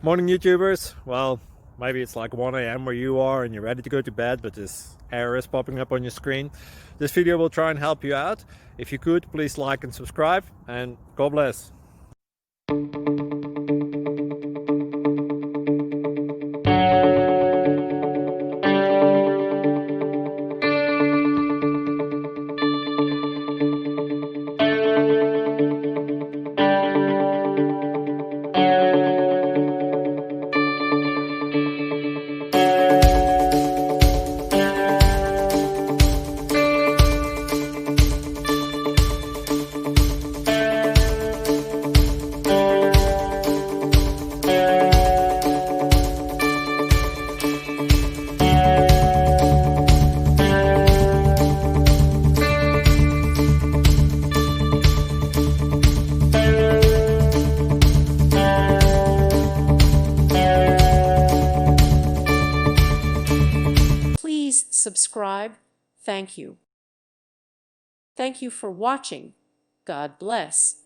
Morning YouTubers. Well, maybe it's like 1 a.m. where you are and you're ready to go to bed, but this error is popping up on your screen. This video will try and help you out. If you could, please like and subscribe, and God bless. Please subscribe. Thank you. Thank you for watching. God bless.